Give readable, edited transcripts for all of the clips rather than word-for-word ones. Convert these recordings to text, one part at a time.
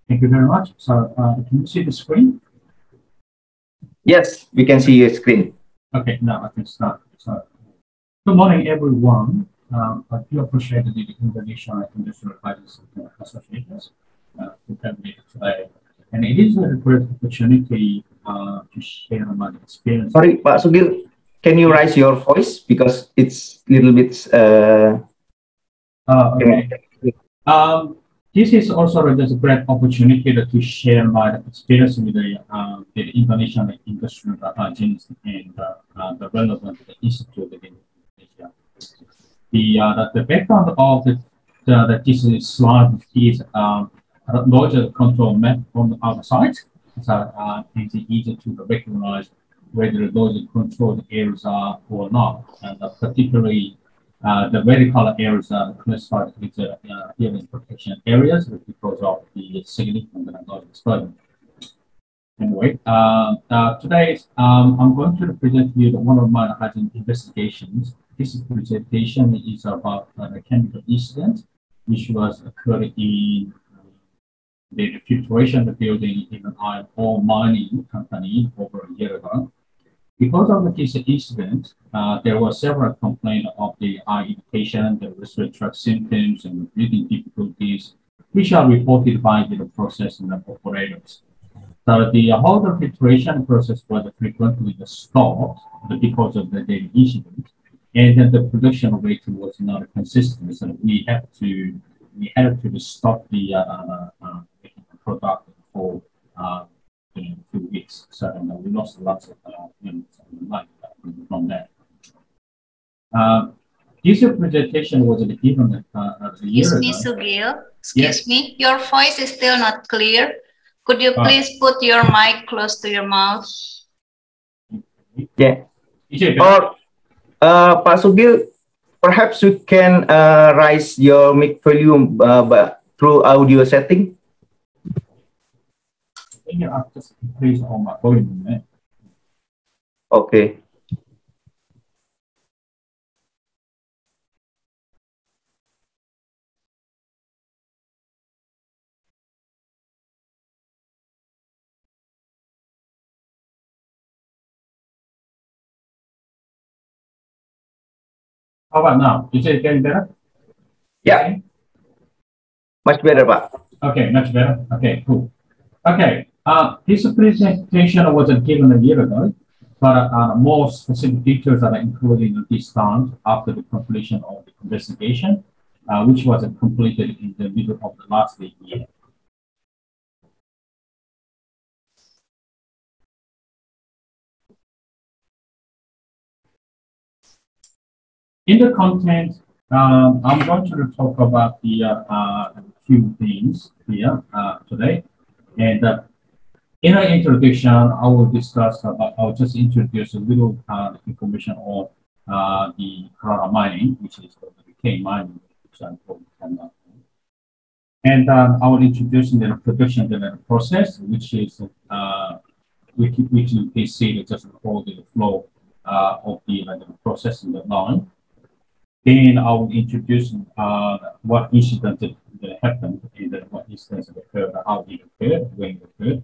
Thank you very much. So, can you see the screen? Yes, we can see your screen. Okay, now I can start. So, good morning, everyone. I do appreciate the Indonesian Industrial Advisors Associations to have me today. And it is a great opportunity to share my experience. Sorry, Pak Sugil, can you raise your voice because it's a little bit. Okay. This is also just a great opportunity to share my experience with the Indonesian Industrial Hygiene and the relevant institute in Indonesia. The background of this slide is larger control map on our site. So it's easy to recognize whether those controlled areas are or not, and particularly the vertical areas are classified with hearing protection areas because of the significant noise exposure. Anyway, today I'm going to present you one of my hygiene investigations. This presentation is about a chemical incident which was occurred in the filtration building in an iron ore mining company over a year ago. Because of this incident, there were several complaints of the eye irritation, the respiratory symptoms, and breathing difficulties, which are reported by the process and the operators. So the whole filtration process was frequently stopped because of the incident, and then the production rate was not consistent. So we had to stop the product for 2 weeks. So we lost lots of money from that. This presentation was given a year ago. Excuse me, Sugil. Excuse me, your voice is still not clear. Could you please put your mic close to your mouth? Yeah. Or Pak Sugil, perhaps you can raise your mic volume through audio setting. I'll just increase all my volume. Okay. How about now? Is it getting better? Yeah. Okay. Much better, Pak. Okay, much better. Okay, cool. Okay, this presentation was given a year ago, but more specific details are included in this time after the completion of the investigation, which was completed in the middle of the last year. In the content, I'm going to talk about the few things here today, and in our introduction, I will discuss I'll just introduce a little information on the Karara Mining, which is the K mining example. And I will introduce the production development process, which is which you can see just all the flow of the process in the line. Then I will introduce what incident that happened and what incidents occurred, how it occurred, when it occurred,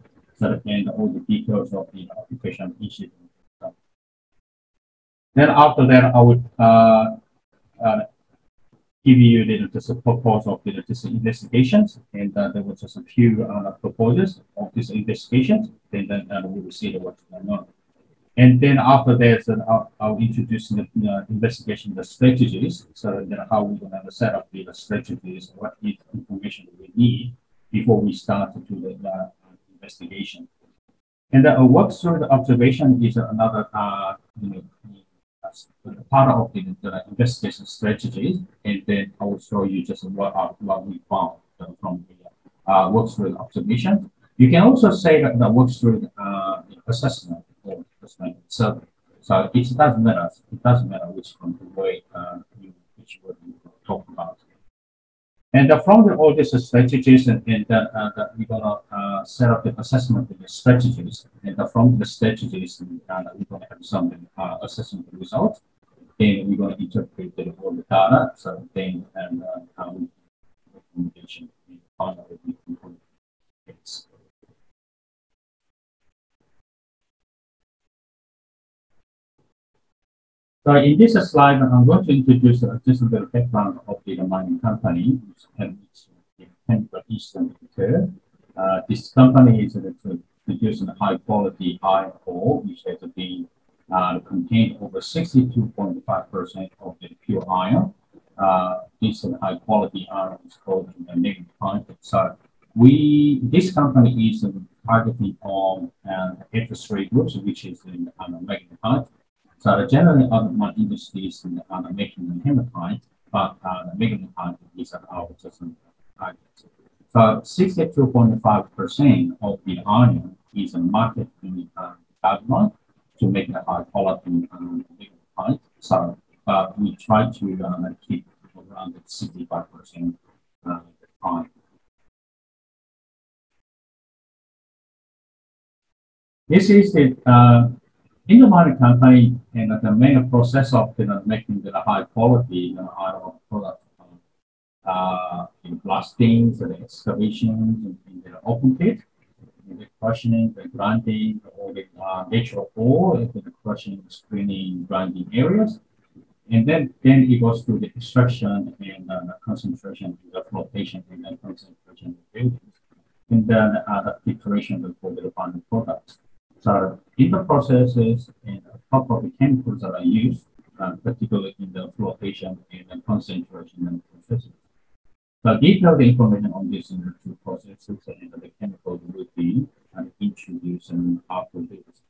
and all the details of the application incident. Then after that, I would give you just a proposal of this investigations, and there was just a few proposals of this investigations. Then we will see what's going on. And then after that, I'll introduce the investigation, the strategies, so that how we're going to set up the strategies, what information we need before we start to do the investigation. And a walk through the observation is another part of the investigation strategies, and then I will show you just what we found from the work through the observation. You can also say that the work through the assessment. So it doesn't matter. It doesn't matter which one way which word you talk about. And from all these strategies, and we're gonna set up the assessment of the strategies. And from the strategies, we're gonna have some assessment results. Then we're gonna interpret all the data. So then recommendation final. So in this slide, I'm going to introduce just a little background of the mining company, which is a chemical Eastern Inter. This company is producing high quality iron ore, which has been contained over 62.5% of the pure iron. This high quality iron is called the magnetite. So this company is targeting on F3 groups, which is in magnetite. So generally, other mine industries are making the hematite, but the magnetite is our target. So 62.5% of the iron is a market in guideline to make a high quality magnetite. So we try to keep around 65% iron. This is the in the mining company, and the main process of making the high quality iron product in blastings, the excavations, in the open pit, the crushing, the grinding, all the natural ore, the crushing, screening, grinding areas, and then it goes through the extraction and the concentration, the flotation, and then concentration of buildings, and then the filtration for the final product. So in the processes and a couple of the chemicals that are used, particularly in the flotation and the concentration and processes. So detailed information on this in the two processes and the chemicals will be introduced after this.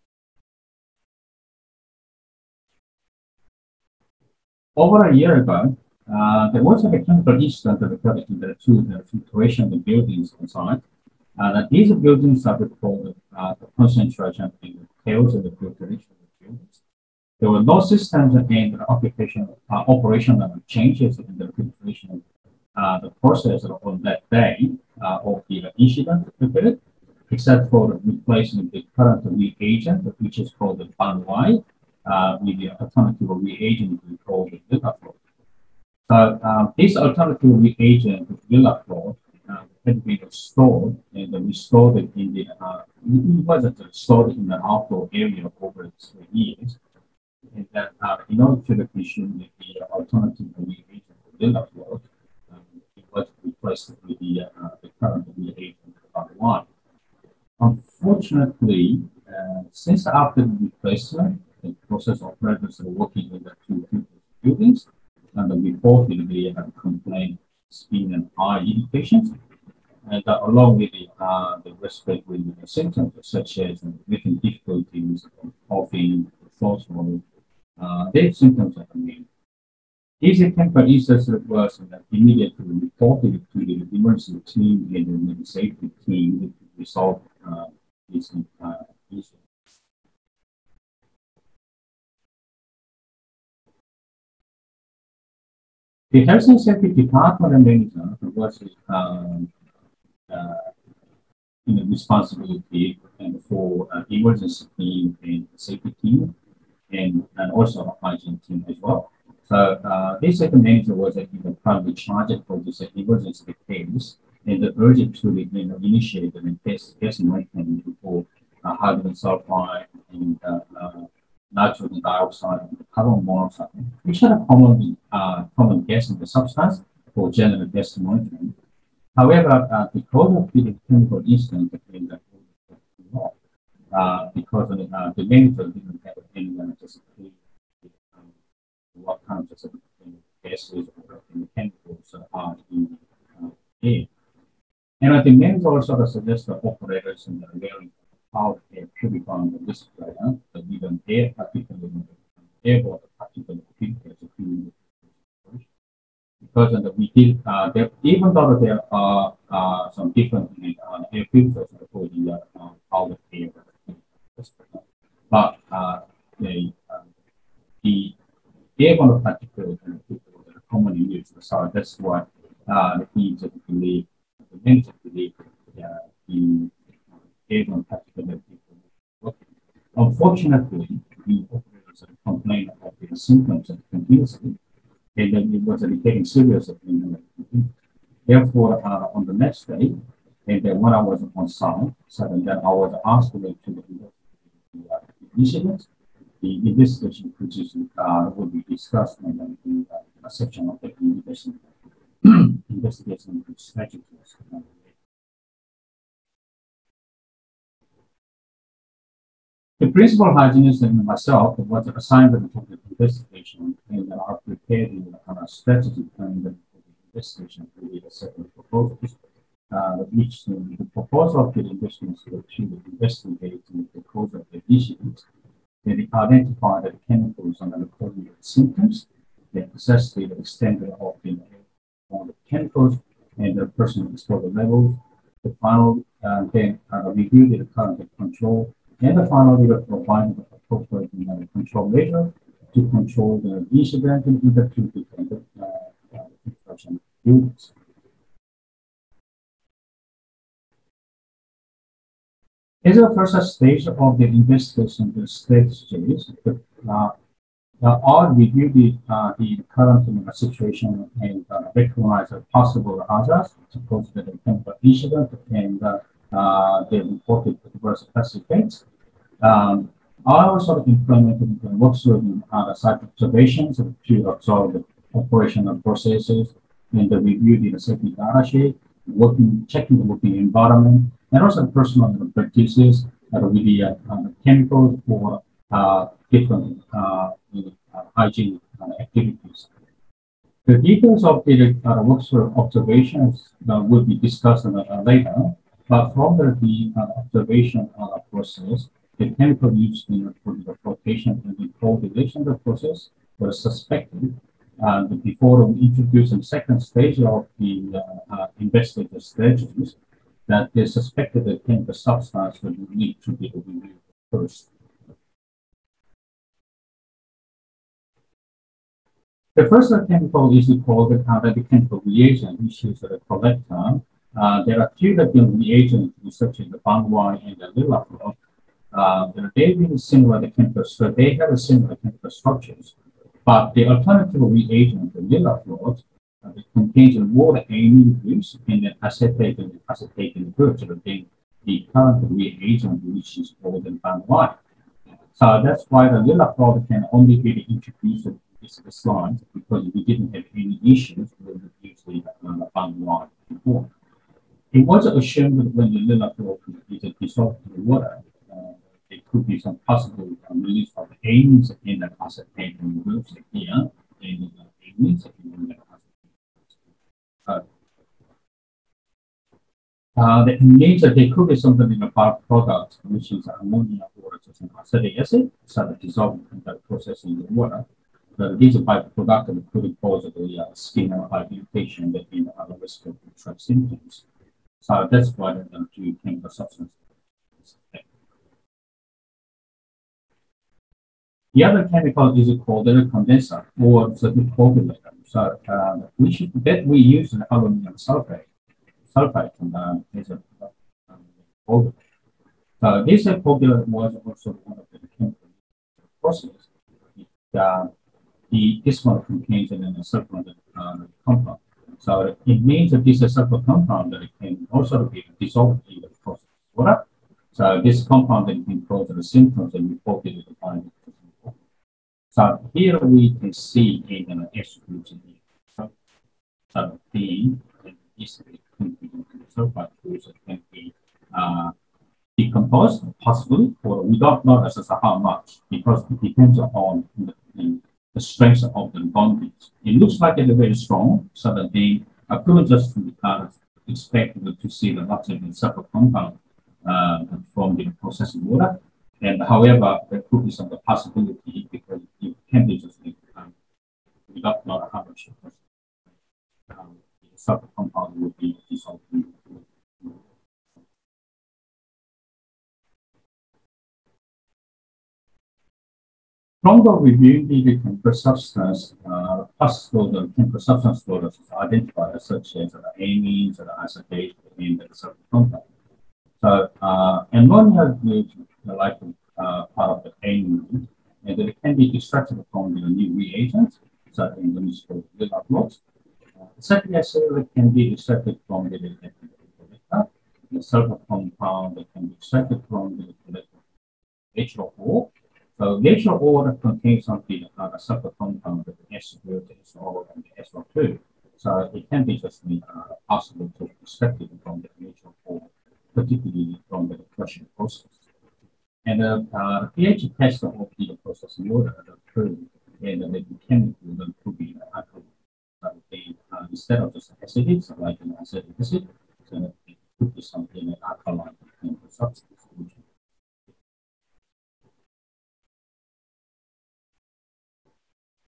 Over a year ago, there was a chemical incident that occurred in the filtration of the buildings on site. These buildings are called the concentration in the tails of the filtration of the buildings. There were no systems and operational changes in the filtration the process on that day of the incident, except for replacing the current reagent, which is called the Banwai, with the alternative reagent we call the Villaflor. So this alternative reagent, Villaflor, had been stored and restored in the it wasn't stored in the outdoor area over 3 years. And then in order to consume the alternative reagent, Villaflor, it was replaced with the current reagent one. Unfortunately, since after the replacement, the process operators are working in the two buildings and reported the complaint skin and eye irritations, and along with the respiratory symptoms such as breathing difficulties, coughing, sore throat, these symptoms are the main. These chemical incidents was immediately reported to the emergency team and the safety team to resolve these issues. The Health and Safety Department manager was in the responsibility and for emergency team and safety team and also a hygiene team as well. So this second manager was probably charged for this emergency case and urged to initiate the gas monitoring for hydrogen sulfide and nitrogen dioxide and carbon monoxide, which are common gas in the substance for general gas monitoring. However, because of the chemical incident in the law, because the manager didn't have any anticipation what kinds of gases or chemicals are in the air. And the manager also suggests the operators in the wearing how they purifying the display, the given air, particularly airborne particular filters because we did even though there are some different air filters for the out air, but the airborne particles filters are commonly used. So that's why the manager believe the airborne particular filters. Unfortunately, the operators complained about the symptoms continuously, and then it was getting serious. Therefore, on the next day, and then when I was on site, so then I was asked to the incident, the investigation procedure will be discussed in the section of the investigation strategies. The principal hygienist and myself was assigned to the investigation and are prepared a strategy plan for the investigation to be a set of proposals, which the proposal of the investigation to investigate the cause of the issues. They identify the chemicals and the causing symptoms, they assess the extent of the chemicals and the personal exposure levels. The final then review the current control, and the final provide the appropriate control measure to control the incident and either to the construction units. As a first stage of the investigation, the strategies, all review the current situation and recognize the possible hazards, suppose that the chemical incident and the reported adverse effects. I also implemented the workshop site observations to observe the operational processes and review the safety data sheet, checking the working environment, and also personal practices with the chemicals for different hygiene activities. The details of the workshop observations will be discussed later, but from the observation process, the chemical used for the flotation and the coagulation process was suspected. Before we introduce the second stage of the investigative strategies, that they suspected the chemical substance would need to be reviewed first. The first chemical is called the chemical reagent, which is a collector. There are two reagents, such as the bandwine and the lila flow. They have similar chemical structures. They have similar chemical structures, but the alternative reagent, the lila flow, it contains water amine groups and then acetate groups than the current reagent, which is called the bandwine. So that's why the lila flow can only be introduced in this slide, because we didn't have any issues with using the bandwine before. It was assumed that when the lila flow is dissolved in the water, there could be some possible release of amines in the acetate groups here, and amines in the that means that there could be something in the byproduct, which is ammonia or just an acetic acid, so that dissolved in that process in the water. These byproduct could cause the skin irritation that in other respiratory symptoms. So that's why the two chemical substances. The other chemical is called the condenser or the coagulator. So that we use in aluminum sulfate. Sulfate is a coagulator. So this coagulator was also one of the chemical processes. This one contains a sulfur compound. So it means that this sulfur compound that it can also be dissolved in the process of water. So this compound that can cause the symptoms and reported in the body. So here we can see in an exclusion the sulfide groups can be decomposed, possibly, or we don't know as how much, because it depends on the strength of the bondage. It looks like it's very strong, so that they couldn't just expect to see the lots of sulfur compound from the processed water. And however, there could be some possibility because it can be just we don't know how much the sulfur compound will be dissolved. From the review, the chemical substance, the chemical substance products identified such as amines, acetate, and the sulfur compound. So ammonia is like part of the amine, and it can be extracted from the new reagents, such as the useful lila blocks. Acetic acid can be extracted from the collector. The sulfur compound can be extracted from the collector H4. So nature order contains something separate compound of the S0, the SO, and the SO2. So it can be just possible to extract it from the nature order, particularly from the crushing process. And the pH test of the processing order occurred and the chemical could be alcohol. Instead of just acidic, so like an acetic acid, so it could be something like alkaline substance.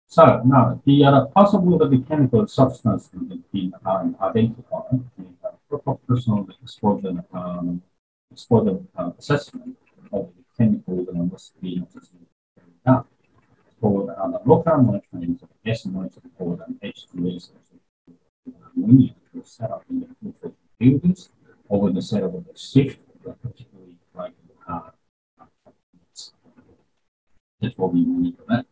So now the possible that the chemical substance can be identified in the personal exposure assessment of the chemicals that must be done. For the local monitoring of S monitoring for the H2S ammonia to set up in the filtration buildings over the setup of the shift, particularly like that's what we need for that.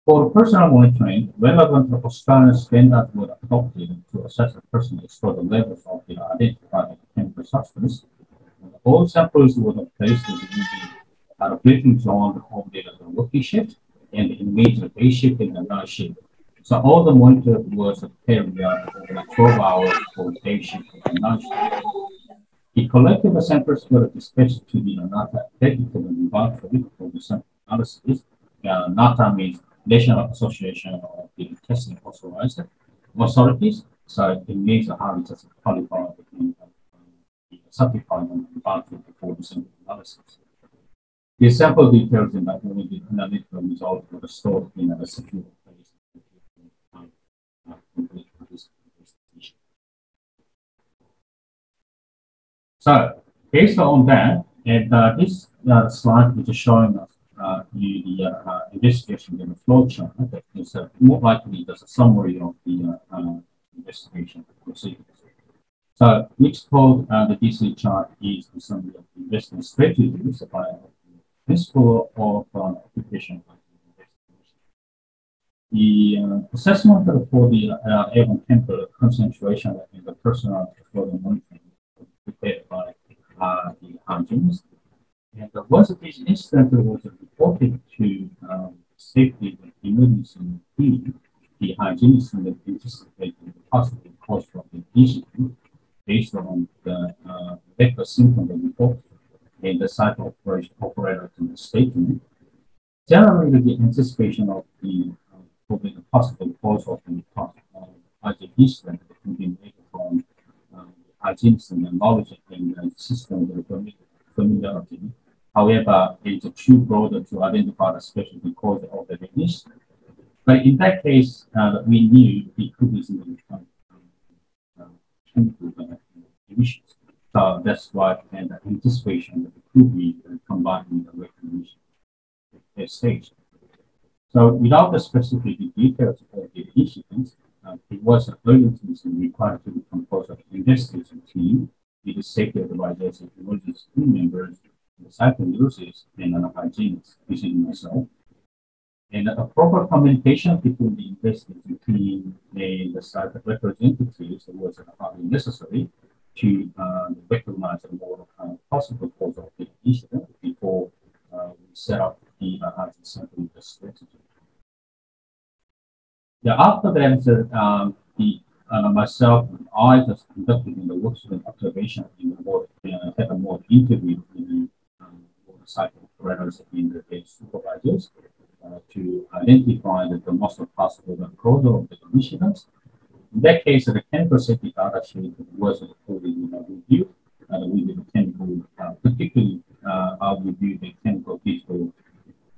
For personal monitoring, relevant Australian standards were adopted to assess the personal exposure levels of the identified chemical substance. All samples were placed in the breathing zone of the working shift and in major day shift and the night shift. So all the monitored was carried out over 12 hours for day shift and night shift. The collective samples were dispatched to the NATA technical laboratory for the sample analysis. NATA means National Association of the Testing Authorized Authorities. So it means how it is qualified and certified on the laboratory for the sample analysis. The sample details in the analytical result were stored in a secure place. So, based on that, and this slide which is showing us the investigation in the flow chart, that is more likely just a summary of the investigation procedures. So, next called the DC chart is the summary of the investment strategies by principle of occupation investigation. The assessment for the air and temperature concentration in the personal flow monitoring prepared by the hygienist. And once this incident was reported to safety and emergency team, the hygienist anticipated the possible cause of the incident based on the vector symptom report and the site operator in the statement. Generally, the anticipation of the possible cause of the incident can be made from hygienist and knowledge and system familiarity. However, it's too broad to identify the specific cause of the incident. But in that case, we knew it could be some chemical emissions. So that's why and the anticipation that it could be combined with the recognition at stage. So without the specific details of the incidents, it was an urgency required to be composed of an investigation team with the safety advisors and emergency team members, the site nurses, and an hygienist, including myself. And a proper communication between the investigation team and the site representatives was highly necessary to recognize the more possible cause of the incident before we set up the sampling strategy. Yeah, after that, myself and I just conducted in the workshop observation in the more had a more interview with the site operators and the supervisors to identify the most possible cause of the incidents. In that case, the chemical safety data sheet was included in a review. We did the chemical, particularly I'll review the chemical physical,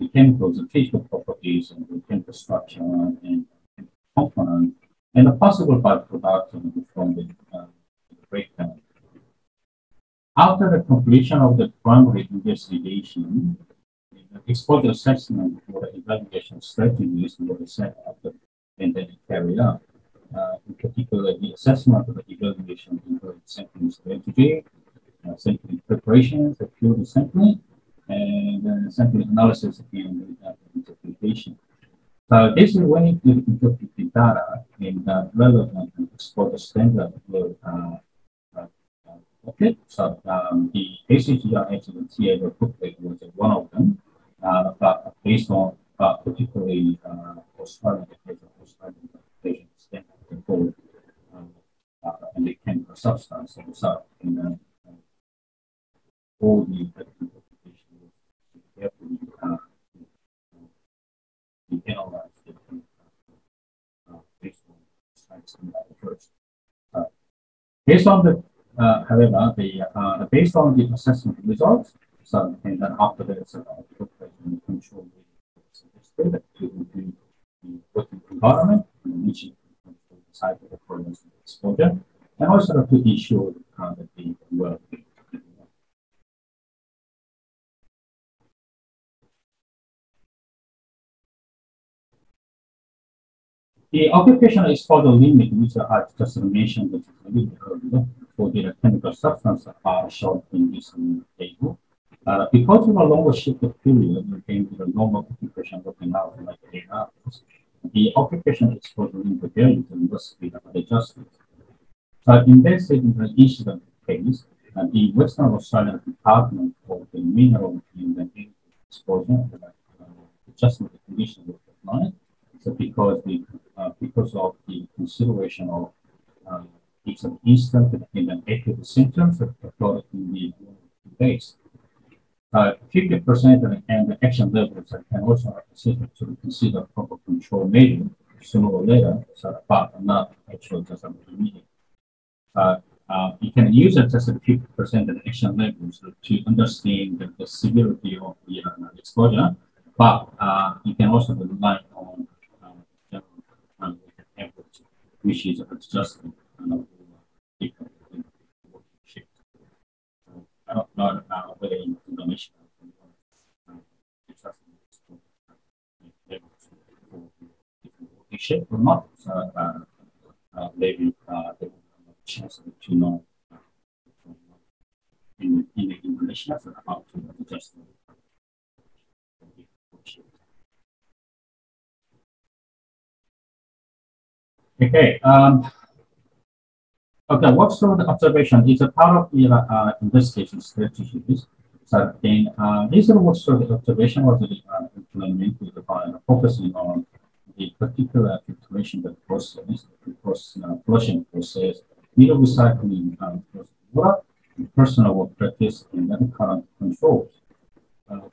the chemicals and physical properties and the chemical structure and component and the possible byproduct from the breakdown. After the completion of the primary investigation, the exposure assessment for the evaluation strategies were set up and then carried out. In particular, the assessment of the evaluation included sampling strategy, sampling preparation, security sampling, and sampling analysis and interpretation. So this is when you interpret the data and relevant exposure standard were booklet. So the ACGR actually TA booklet was one of them, but based on particularly Australian patient standard code and the chemical substance and so in all the carefully be analyzed based on science first. Based on the, however, based on the assessment results, so and then after that, control suggested to review the working environment and which control the site of the problems and exposure, and also to ensure that the well. The occupational exposure limit, which I just mentioned a little bit earlier, for the chemical substances are shown in this table. Because of a longer shift period, came to the normal occupation working out like 8 hours, the occupational exposure limit value must be adjusted. So in this incident case, the Western Australian Department of the Mineral and the Exposure adjustment condition was applied. So because of the consideration of it's an instant and an active symptoms that occur in the days. 50% and the action levels can also assist to consider proper control measure sooner or later, so, but not actually just immediate. You can use it just 50% of action levels to understand the severity of the exposure, but you can also rely on average, which is adjusted different shift. I don't know whether information shift or not. So maybe they will have a chance to know in the information about to adjust shift. Okay. Okay. What's the observation? It's a part of the investigation strategies. So then, these are what sort of observation was implemented by focusing on the particular filtration process, flushing process, needle recycling water, personal work practice, and then current controls.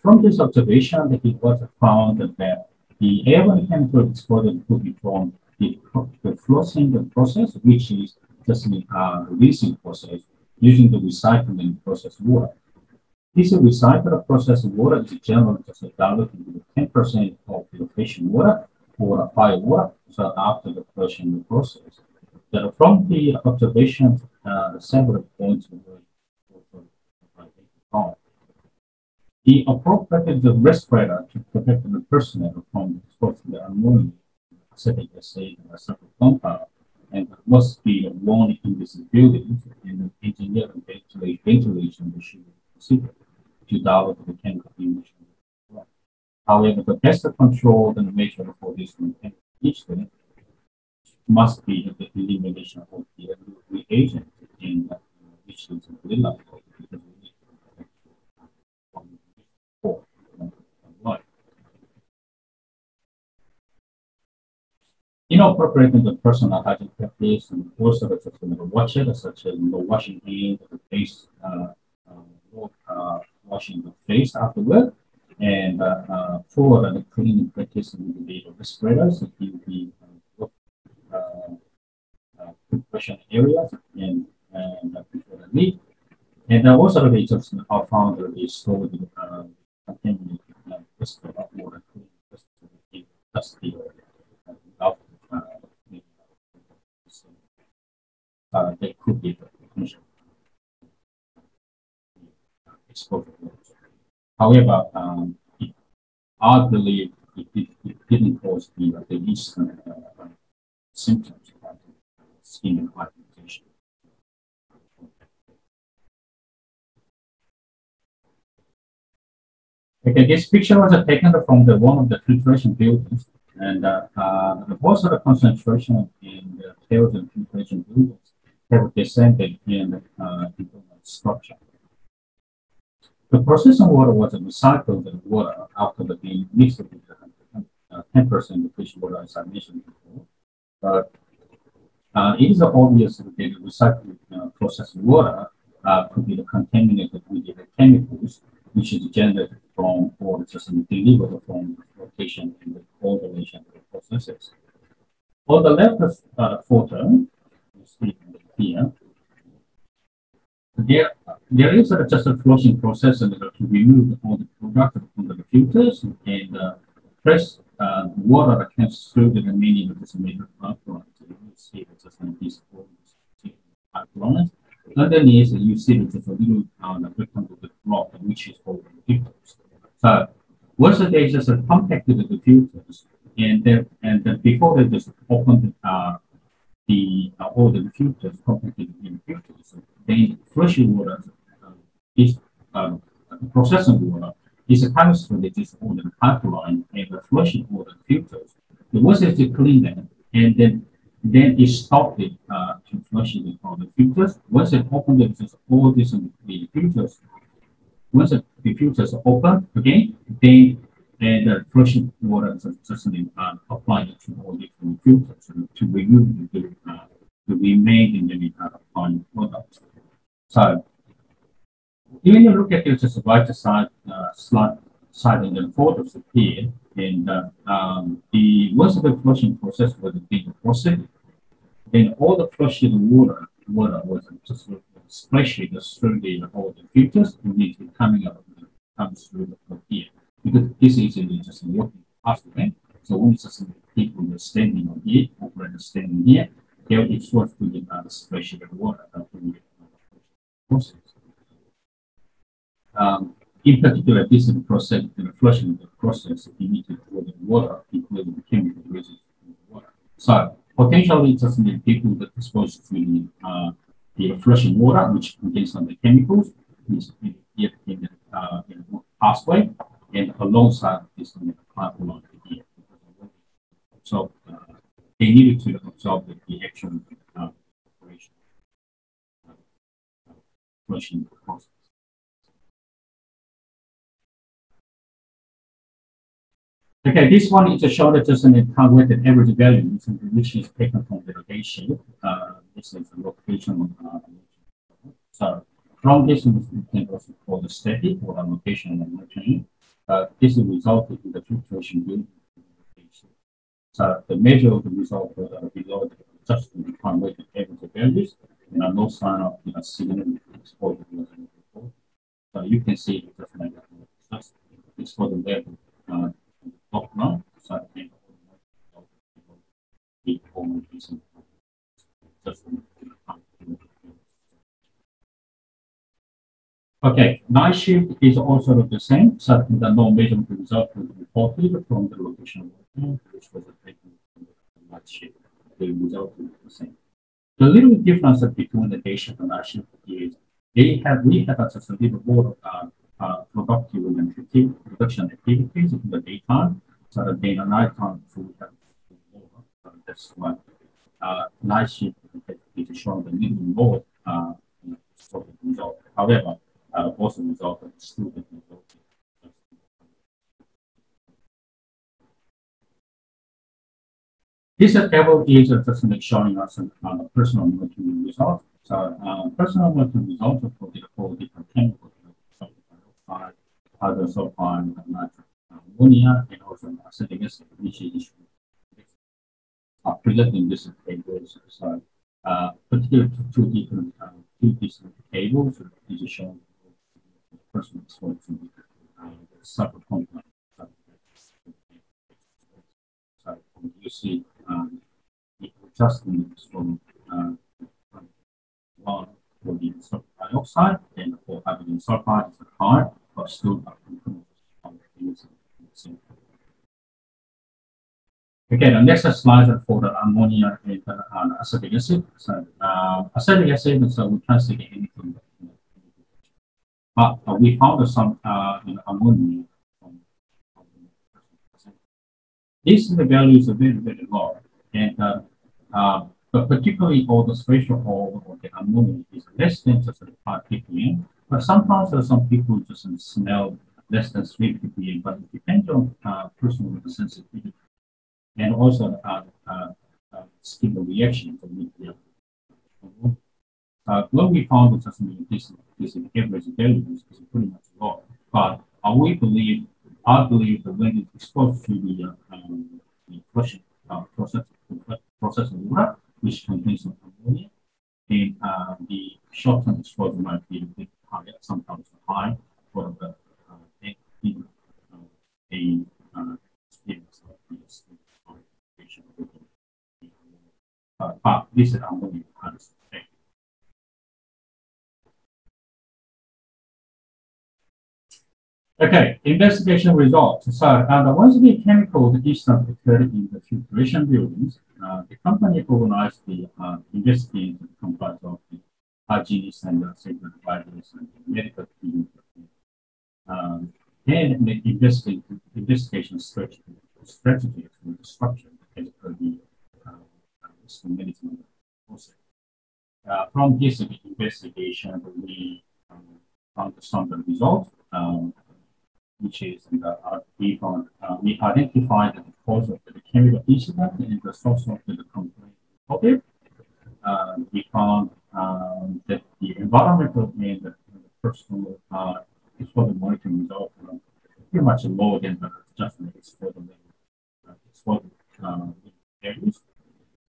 From this observation, it was found that the airborne chemical exposure could be from the flushing process, which is just the releasing process using the recycling process water. This recycled processed water is generally just diluted with 10% of filtration water or fire water. So after the flushing process, that from the observation, several points were identified. The appropriate respirator to protect the personnel from exposure to the ammonia, acetic acid, and sulfur compound, and must be worn in this building, and engineering ventilation should be considered to develop the chemical emission. However, the best control and measure for this incident must be the elimination of the reagent in which is reliable. Inappropriate the personal hygiene practice and also the watcher, such as washing hands, the face, washing the face afterward, and for the cleaning practice in the respirators, the compression areas and before the leak. And also the just are found that they store the contaminated respirator water cleaning dusty they could be the potential exposure. However, I believe it didn't cause the least symptoms of skin irritation. Okay, this picture was taken from one of the filtration buildings, and most of the concentration in the tails and filtration buildings have descended in structure. The processing water was recycled water after being mixed with 10% fish water, as I mentioned before. But it is obvious that the recycled processed water could be contaminated with the chemicals, which is generated from or just delivered from the flotation and the coagulation processes. On the left photo, you see here, there is just a flushing process to remove all the product from the filters and press water that comes through the remaining of this major pipeline. So you see it's just like this pipeline. Underneath, you see there's a little rectangle block, which is called the filters. So once they just compacted the filters, and then before they just opened all the filters, compacted in the filters, then fresh water is processing water is comes through this water pipeline and the flushing water filters. Once it's clean them, and then it stopped it to flushing all the filters. Once it opened it, all these the filters. Once the filters are open again, then the flushing water is just applied to all different filters to remove the remaining final product. So when you look at it, just the right side in the photos here, and once the flushing process was being processed, then all the flushing water was just splashing through all the filters and it's coming out comes through here. Because this is just working after, so when it's just people are standing on here, operators standing here, there it's worth doing splashing the water during the process. In particular, this is the process, the flushing of the process emitted with the water, including the chemical residues in the water. So potentially, it's just the people that are exposed to the flushing water, which contains some of the chemicals, is in the pathway, and alongside this pipeline here. So they needed to absorb the actual operation flushing process. Okay, this one is a shorter just an targeted average value, which is taken from the location. This is the location. So from this, we can also call the static or a location and location. This is resulted in the filtration during the location. So the measure of the result below just the targeted average values, and no sign of significant exposure. So you can see it just like that. It's for the level. Okay, night shift is also the same. So the no measurement result was reported from the location, which was taken from the night shift. The result is the same. The little difference between the day shift and night shift is we have just a little more productive and production activities in the daytime, so that in the nighttime we have more. That's why night shift is showing a little more sort of result. However, also result of student result. This table is just showing us personal monitoring results. So personal monitoring results for the four different chemicals. Other sulfide, ammonia, and also acetic acid, which is presented in this table. So, particularly two different tables is shown. First one is for the subcomponent. So you see, it adjustments from one for the sulfur dioxide and for hydrogen sulfide is high. But still okay, the next slide is for the ammonia and acetic acid. So acetic acid, so we can't see anything. But we found some ammonia. These values are very, very low. And but particularly all the spatial or the ammonia is less than just ppm, but sometimes some people just smell less than 3 ppm, but it depends on personal sensitivity and also skin reaction. When we found that this average value is pretty much low, but I believe that when it's exposed to the process water, which contains some ammonia, then the short-term exposure might be a bit higher, sometimes high for the experience of this patient. But this is ammonia has effect. Okay, investigation results. So, once the chemical incident occurred in the filtration buildings, the company organized the investigation comprised of the hygienists and safety advisors and the medical team, and the investigation strategy for the structure as per the risk management process. From this investigation, we found some results. Which is we identified the cause of the chemical incident and the source of the complaint. Okay, we found that the environmental and the personal exposure monitoring results were pretty much lower than the adjustment exposure values.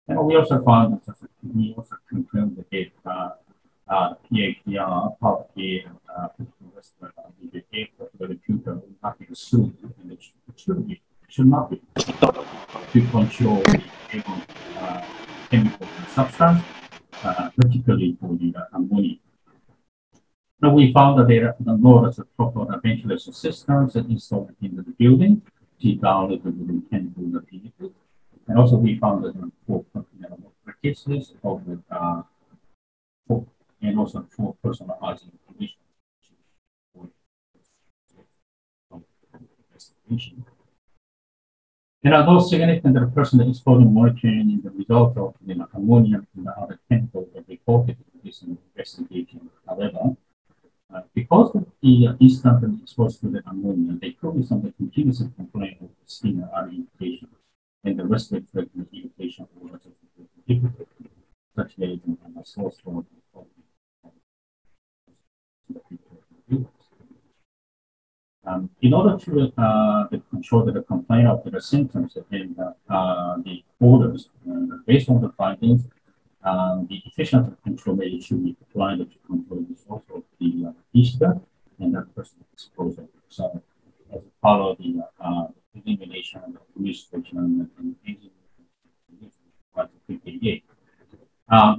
And we also found that we also confirmed the data. PAPR, part A, the A for the computer, nothing soon, and it should not be to control the chemical substance, particularly for the ammonia. Now we found that there are no proper ventilation systems installed in the building to download the chemical liquid. And also we found that for cases of the and also for personal hygiene conditions. And although significant personal exposure monitoring in the result of ammonia and other chemicals that reported in this investigation, however, because of the instant exposure to the ammonia, there could be some continuous complaint of skin irritation and the respiratory irritation or difficulty, such as a sore throat. In order to control the complaint of the symptoms and the orders, based on the findings, the efficient control measures should be applied to control the source of the incident and the personal exposure. So, as part of the elimination of restriction and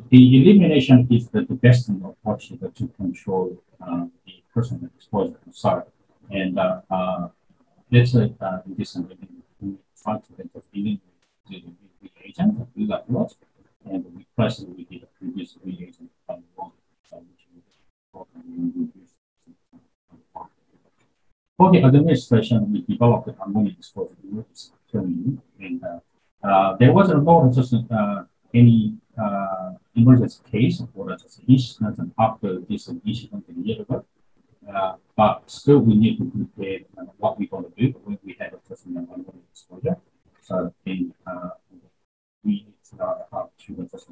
the elimination is the best approach to control the personal exposure. Sorry. And let's say in this we try to eliminate the reagent that we got lost and replace it with the previous reagent from one, for the administration, we developed the ammonia exposure training, and there wasn't any emergency case or just incident after this incident a year ago. But still, we need to prepare what we're going to do when we have a personal ammonia exposure. So then we need to know how to just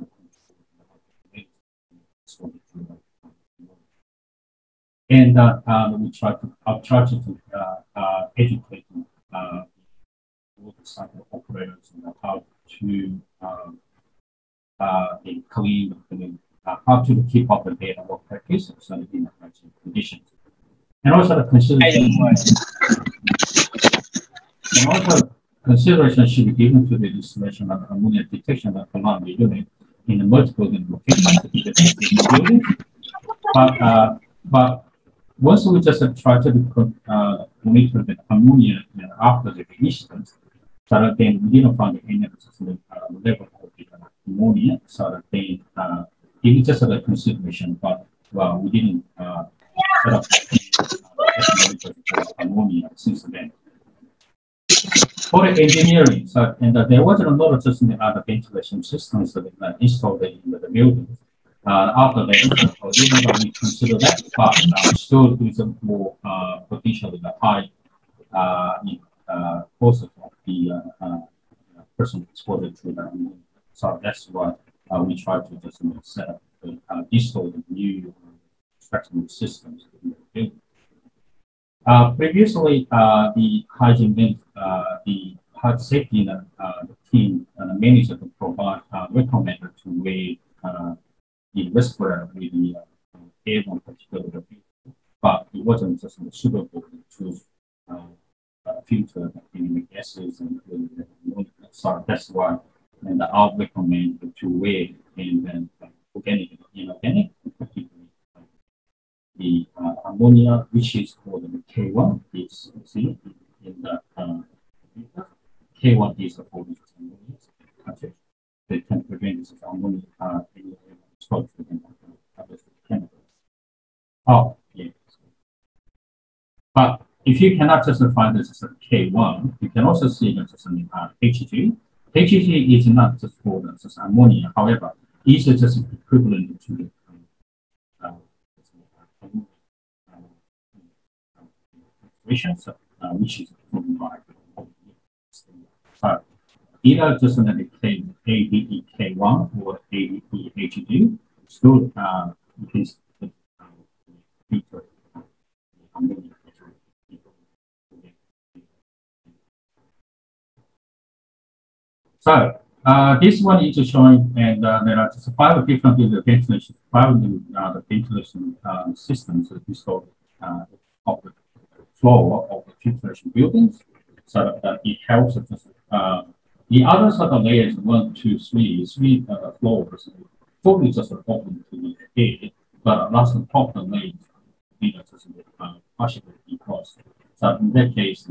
and I'll try to educate all the site operators how to clean, how to keep up the data work practice so that in hygiene conditions. And also the consideration should be given to the installation of ammonia detection alarm unit in the multiple locations in the building. But once we just try to monitor the ammonia after the incident, so that then we didn't find any level of the ammonia, so that then it is just a consideration, but well, we didn't set up ammonia since then. For the engineering, so and there wasn't a lot of just other ventilation systems that installed in the buildings. after that, we consider that, but still is a more potentially the high causes of the person exposure to that. So that's why we try to just set up the install the new extraction systems. Previously, the hygiene, the health safety the team manager to provide recommended to weigh the respirator with the airborne particular, but it wasn't just suitable to filter the gases and so that's why and I would recommend to weigh and then organic and inorganic, particularly the ammonia, which is called the K1. Is see in the K1 is the for ammonia. They can prevent this ammonia exposure to other chemicals. Oh, yes. But if you cannot just find this as a K1, you can also see that as an HG. HG is not just for just ammonia, however, it's just equivalent to the which is proven by either just an ADEK1 or ADEHG, still you can ammonia. So this one is showing, and there are just 5 different ventilation, the ventilation systems installed of the floor of the filtration buildings, so that it helps us. The other sort of layers 1, 2, 3 floors, fully just open to the air, but last top of the layer just partially because. So in that case,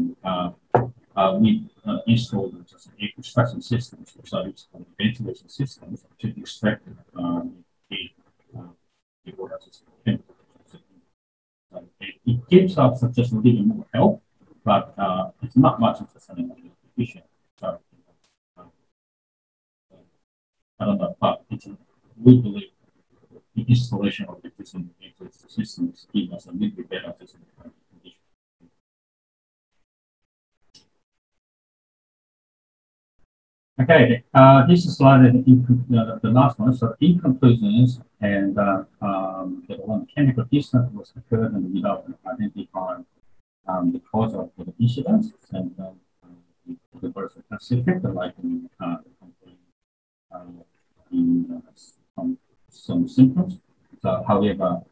we installed just air extraction systems, so it's ventilation systems to extract the water. It gives us just a little more help, but it's not much of a efficient. So, I don't know, but we believe the installation of the existing systems gives us a little bit better condition. Okay, this is slide the last one. So in conclusions, and the one chemical distance was occurred and without identifying the cause of the incidents, and the person considered like some symptoms. So, however,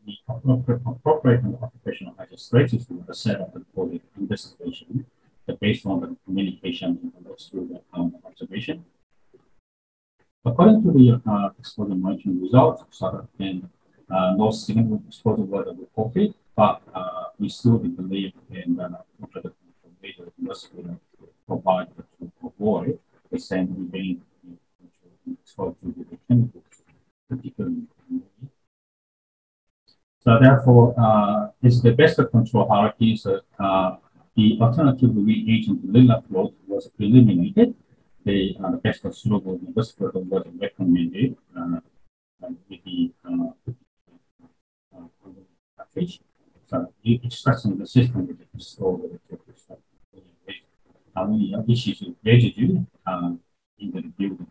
the appropriate occupational hygiene strategies were set up for the investigation based on the communication and through the observation. According to the exposure monitoring results, and no significant exposure was reported, but we still believe in the must provide to avoid the same event exposed to the chemicals, particularly. So therefore, it's the best control hierarchies. The alternative reagent linear flow was eliminated. The best suitable respirator was recommended with the package. So the extraction the system is installed ammonia, which is residue in the building.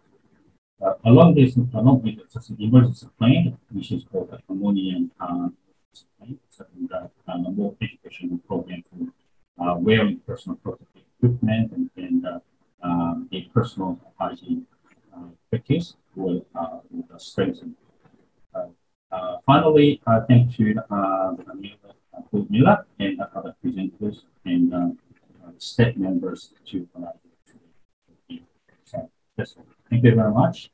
Along with the emergency plan, which is called the ammonia plan, and more educational program for wearing personal protective equipment and the personal hygiene practice will strengthen. Finally, thank you Mila and other presenters and staff members to so that's all. Thank you very much.